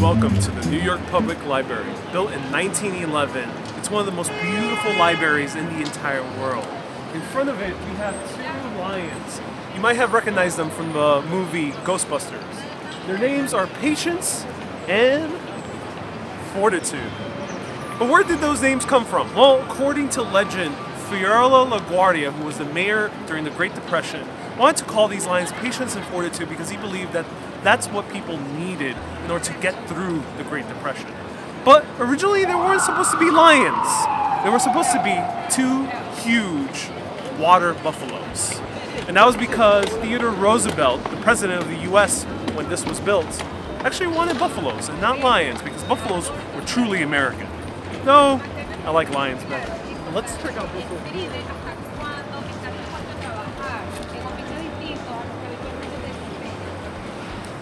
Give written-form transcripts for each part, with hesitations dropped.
Welcome to the New York Public Library. Built in 1911, it's one of the most beautiful libraries in the entire world. In front of it, we have two lions. You might have recognized them from the movie Ghostbusters. Their names are Patience and Fortitude. But where did those names come from? Well, according to legend, Fiorello LaGuardia, who was the mayor during the Great Depression, wanted to call these lions Patience and Fortitude because he believed that that's what people needed in order to get through the Great Depression. But originally they weren't supposed to be lions. They were supposed to be two huge water buffaloes. And that was because Theodore Roosevelt, the president of the US when this was built, actually wanted buffaloes and not lions because buffaloes were truly American. No, I like lions better. But let's check out this one here.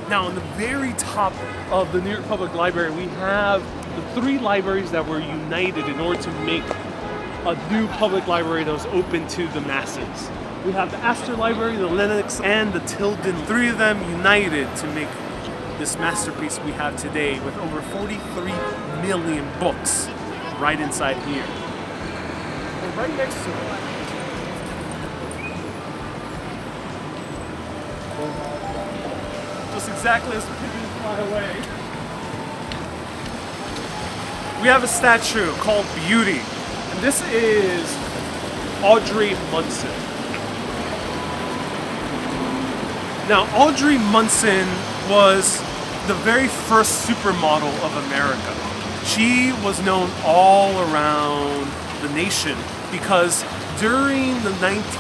Now, on the very top of the New York Public Library, we have the three libraries that were united in order to make a new public library that was open to the masses. We have the Astor Library, the Lenox, and the Tilden. Three of them united to make this masterpiece we have today with over 43 million books right inside here. And right next to it, just exactly as the pigeons fly away, we have a statue called Beauty, and this is Audrey Munson. Now, Audrey Munson was the very first supermodel of America. She was known all around the nation because during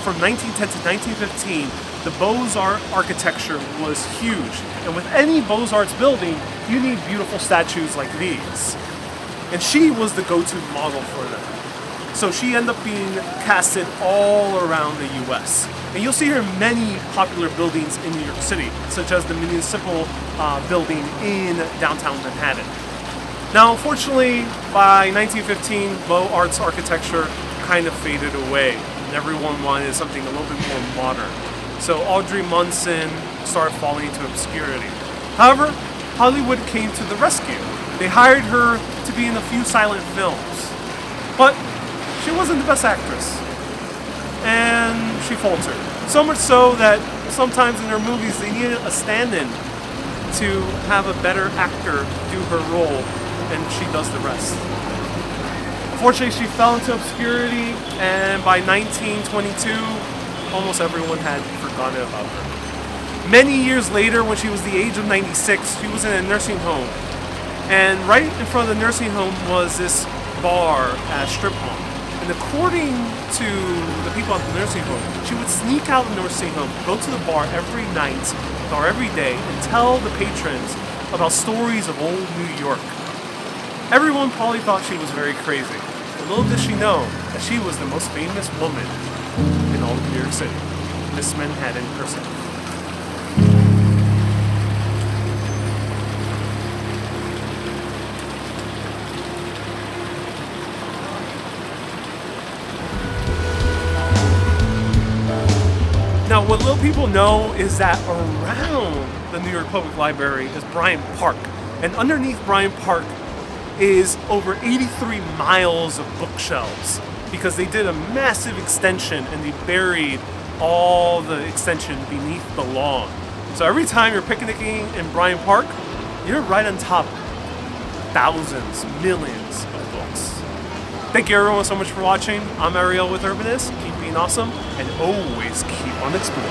from 1910 to 1915, the beaux-arts architecture was huge. And with any beaux-arts building, you need beautiful statues like these. And she was the go-to model for them. So she ended up being casted all around the US. And you'll see her in many popular buildings in New York City, such as the Municipal building in downtown Manhattan. Now, unfortunately, by 1915, beaux-arts architecture kind of faded away, and everyone wanted something a little bit more modern. So Audrey Munson started falling into obscurity. However, Hollywood came to the rescue. They hired her to be in a few silent films, but she wasn't the best actress, and she faltered. So much so that sometimes in her movies they needed a stand-in to have a better actor do her role, and she does the rest. Unfortunately, she fell into obscurity, and by 1922, almost everyone had forgotten about her. Many years later, when she was the age of 96, she was in a nursing home. And right in front of the nursing home was this bar at a strip mall. And according to the people at the nursing home, she would sneak out of the nursing home, go to the bar every night or every day, and tell the patrons about stories of old New York. Everyone probably thought she was very crazy. But little did she know that she was the most famous woman in all of New York City, Miss Manhattan herself. Now, what little people know is that around the New York Public Library is Bryant Park, and underneath Bryant Park is over 83 miles of bookshelves, because they did a massive extension and they buried all the extension beneath the lawn. So every time you're picnicking in Bryant Park, you're right on top of thousands, millions of books. Thank you everyone so much for watching. I'm Ariel with Urbanist. Keep being awesome and always keep on exploring.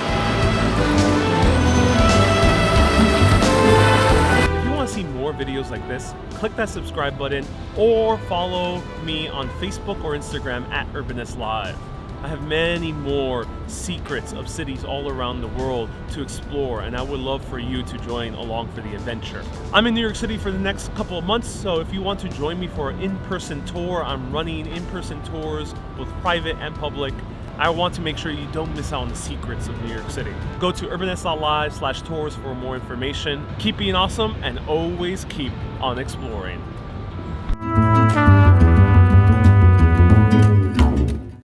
See more videos like this, click that subscribe button or follow me on Facebook or Instagram at urbanist.live. I have many more secrets of cities all around the world to explore, and I would love for you to join along for the adventure. I'm in New York City for the next couple of months, so if you want to join me for an in-person tour, I'm running in-person tours, both private and public. I want to make sure you don't miss out on the secrets of New York City. Go to urbanist.live/tours for more information. Keep being awesome and always keep on exploring.